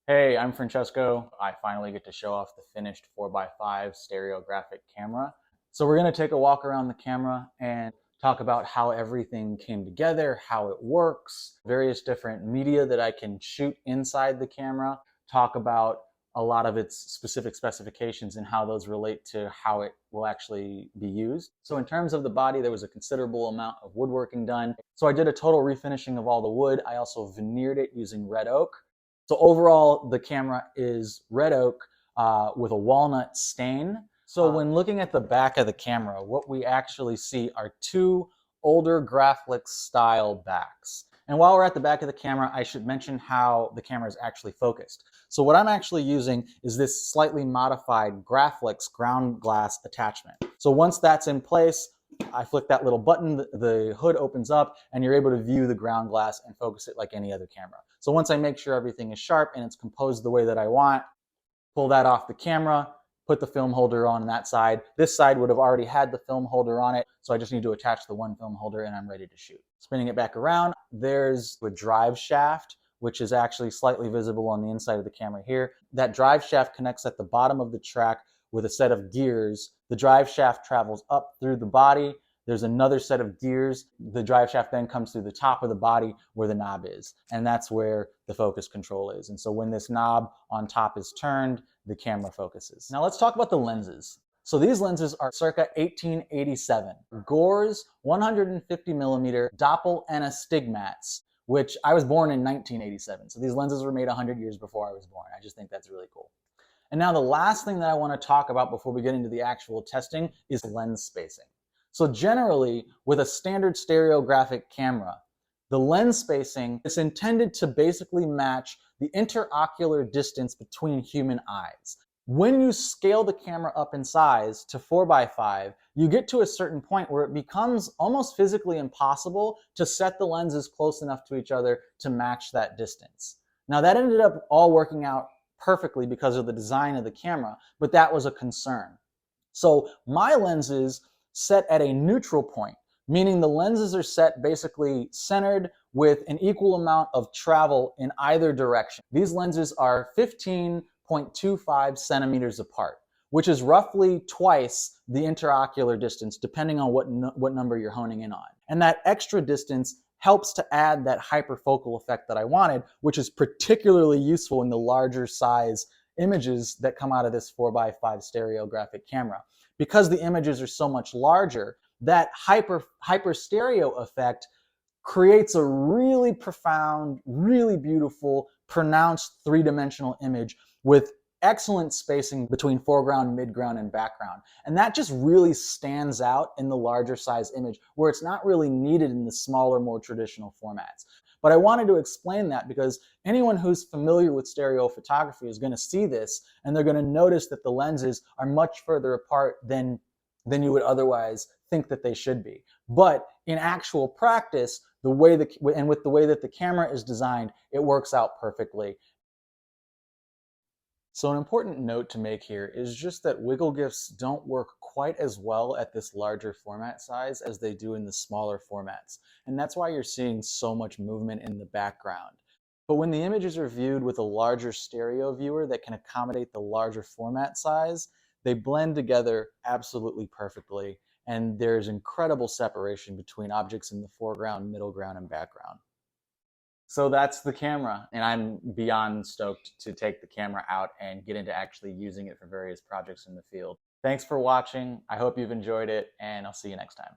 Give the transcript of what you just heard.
Hey, I'm Francesco. I finally get to show off the finished 4x5 stereographic camera. So we're going to take a walk around the camera and talk about how everything came together, how it works, various different media that I can shoot inside the camera, talk about a lot of its specific specifications and how those relate to how it will actually be used. So in terms of the body, there was a considerable amount of woodworking done. So I did a total refinishing of all the wood. I also veneered it using red oak. So overall, the camera is red oak with a walnut stain. So when looking at the back of the camera, what we actually see are two older Graflex style backs. And while we're at the back of the camera, I should mention how the camera is actually focused. So what I'm actually using is this slightly modified Graflex ground glass attachment. So once that's in place, I flick that little button, the hood opens up, and you're able to view the ground glass and focus it like any other camera. So once I make sure everything is sharp and it's composed the way that I want, pull that off the camera, put the film holder on that side. This side would have already had the film holder on it, so I just need to attach the one film holder and I'm ready to shoot. Spinning it back around, there's the drive shaft, which is actually slightly visible on the inside of the camera here. That drive shaft connects at the bottom of the track with a set of gears. The drive shaft travels up through the body. There's another set of gears. The drive shaft then comes through the top of the body where the knob is. And that's where the focus control is. And so when this knob on top is turned, the camera focuses. Now let's talk about the lenses. So these lenses are circa 1887. Gore's 150mm Doppel and astigmats, which I was born in 1987. So these lenses were made 100 years before I was born. I just think that's really cool. And now the last thing that I want to talk about before we get into the actual testing is lens spacing. So generally, with a standard stereographic camera, the lens spacing is intended to basically match the interocular distance between human eyes. When you scale the camera up in size to 4x5, you get to a certain point where it becomes almost physically impossible to set the lenses close enough to each other to match that distance. Now that ended up all working out perfectly because of the design of the camera, but that was a concern. So my lenses set at a neutral point, meaning the lenses are set basically centered with an equal amount of travel in either direction. These lenses are 15.25 centimeters apart, which is roughly twice the interocular distance, depending on what number you're honing in on. And that extra distance helps to add that hyperfocal effect that I wanted, which is particularly useful in the larger size images that come out of this 4x5 stereographic camera. Because the images are so much larger, that hyper stereo effect creates a really profound, really beautiful, pronounced three-dimensional image with excellent spacing between foreground, midground, and background. And that just really stands out in the larger size image where it's not really needed in the smaller, more traditional formats. But I wanted to explain that because anyone who's familiar with stereo photography is going to see this and they're going to notice that the lenses are much further apart than you would otherwise think that they should be. But in actual practice, with the way that the camera is designed, it works out perfectly. So an important note to make here is just that wiggle GIFs don't work quite as well at this larger format size as they do in the smaller formats. And that's why you're seeing so much movement in the background. But when the images are viewed with a larger stereo viewer that can accommodate the larger format size, they blend together absolutely perfectly. And there's incredible separation between objects in the foreground, middle ground, and background. So that's the camera, and I'm beyond stoked to take the camera out and get into actually using it for various projects in the field. Thanks for watching. I hope you've enjoyed it, and I'll see you next time.